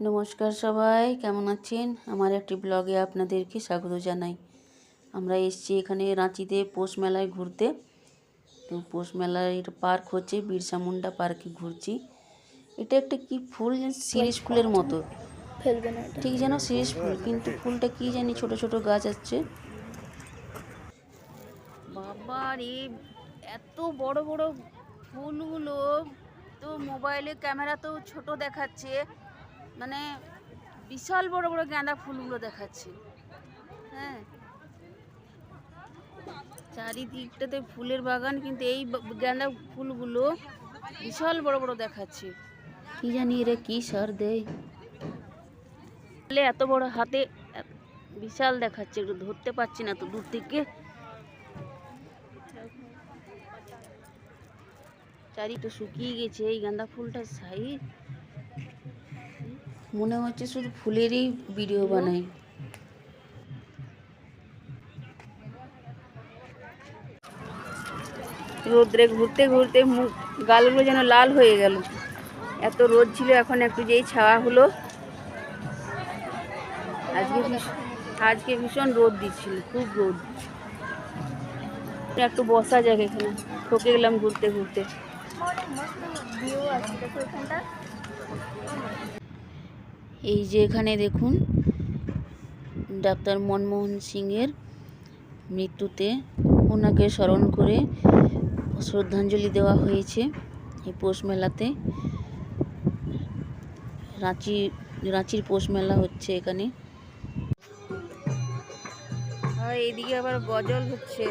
নমস্কার সবাই, কেমন আছেন? আমার একটি ব্লগে আপনাদেরকে স্বাগত জানাই। আমরা এসেছি এখানে রাঁচিতে পৌষ মেলায় ঘুরতে। তো পৌষ মেলায় পার্ক হচ্ছে, বিরসা মুন্ডা পার্কে ঘুরছি। এটা একটা কি ফুল, শিরীষ ফুলের মতো, ঠিক যেন শিরীষ ফুল, কিন্তু ফুলটা কি জানি ছোট ছোট গাছ আসছে। বাবা রে, এত বড় বড় ফুলগুলো! তো মোবাইলে ক্যামেরা তো ছোট দেখাচ্ছে, মানে বিশাল বড় বড় গাঁদা ফুলগুলো দেখাচ্ছে। হ্যাঁ, চারিদিকটাতে ফুলের বাগান, কিন্তু এই গাঁদা ফুলগুলো বিশাল বড় বড় দেখাচ্ছে। কি জানি এরা কি সার দেয়, এত বড় হাতে বিশাল দেখাচ্ছে, একটু ধরতে পারছি না তো দূর থেকে। চারিটা শুকিয়ে গেছে, এই গাঁদা ফুলটা সাইজ মনে হচ্ছে শুধু ফুলেরই ভিডিও বানাই। রোদ্রে ঘুরতে ঘুরতে মুখ গালগুলো যেন লাল হয়ে গেল, এত রোদ ছিল। এখন একটু যেই ছাওয়া হলো, আজকে ভীষণ রোদ দিচ্ছিল, খুব রোদ। একটু বসা যাক, এখানে ঠকে গেলাম ঘুরতে ঘুরতে। এই যে এখানে দেখুন, ডাক্তার মনমোহন সিংয়ের মৃত্যুতে ওনাকে স্মরণ করে শ্রদ্ধাঞ্জলি দেওয়া হয়েছে এই পৌষ মেলাতে। রাঁচির পৌষ মেলা হচ্ছে এখানে। আর এইদিকে আবার গজল হচ্ছে।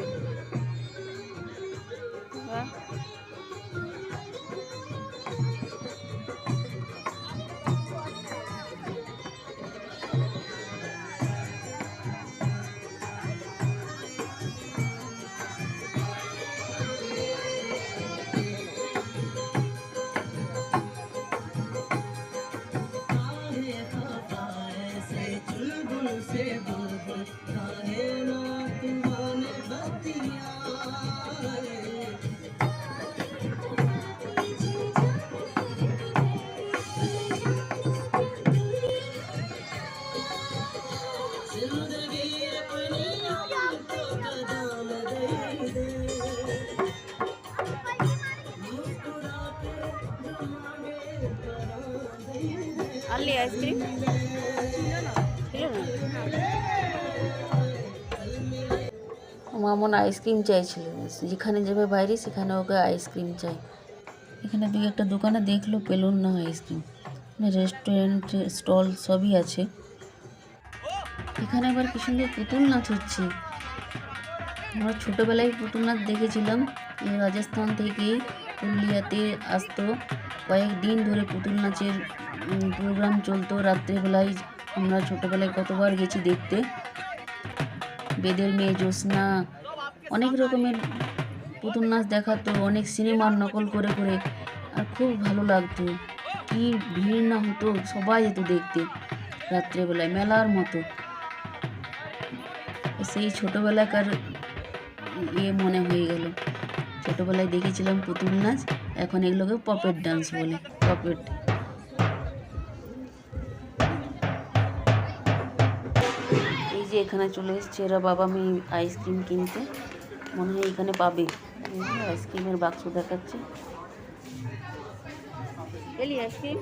আনলি আইসক্রিম মামন আইসক্রিম চাইছিল, যেখানে যাবে বাইরে সেখানে ওকে আইসক্রিম চাই। এখানে দিকে একটা দোকানে দেখলো, পেলুন না আইসক্রিম। রেস্টুরেন্ট স্টল সবই আছে। এখানে আবার কি সুন্দর পুতুল নাচ হচ্ছে। আমরা ছোটোবেলায় পুতুল নাচ দেখেছিলাম। রাজস্থান থেকে পুরুলিয়াতে আসতো, কয়েকদিন ধরে পুতুল নাচের প্রোগ্রাম চলতো রাত্রেবেলায়। আমরা ছোটোবেলায় কতবার গেছি দেখতে। বেদের মেয়ে, জ্যোৎস্না, অনেক রকমের পুতুল নাচ দেখাতো, অনেক সিনেমার নকল করে করে, আর খুব ভালো লাগতো। কি ভিড় না হতো, সবাই যেত দেখতে রাত্রেবেলায়, মেলার মতো। সেই ছোটোবেলাকার মনে হয়ে গেল, ছোটোবেলায় দেখেছিলাম পুতুল নাচ। এখন এগুলোকে পপেট ডান্স বলে, পপেট। এই যে এখানে চলে এসছে এরা বাবা মেয়ে আইসক্রিম কিনতে, মনে হয় এখানে পাবে। আইসক্রিমের বাক্স দেখাচ্ছে। এলি আইসক্রিম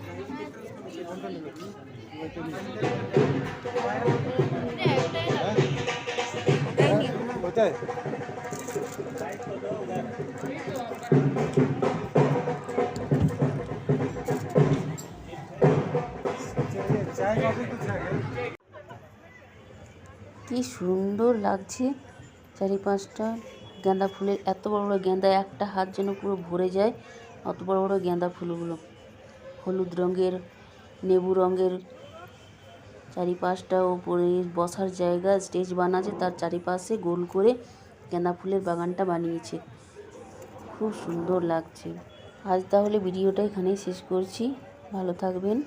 কি সুন্দর লাগছে। চারিপাশটা গাঁদা ফুলের, এত বড় বড় গাঁদা, একটা হাত যেন পুরো ভরে যায়, অত বড় বড় গাঁদা ফুলগুলো। হলুদ রঙের, নেবু রঙের। চারিপাশটা ওপরে বসার জায়গা, স্টেজ বানাচ্ছে, তার চারিপাশে গোল করে গাঁদা ফুলের বাগানটা বানিয়েছে। খুব সুন্দর লাগছে। আজ তাহলে ভিডিওটা এখানেই শেষ করছি। ভালো থাকবেন।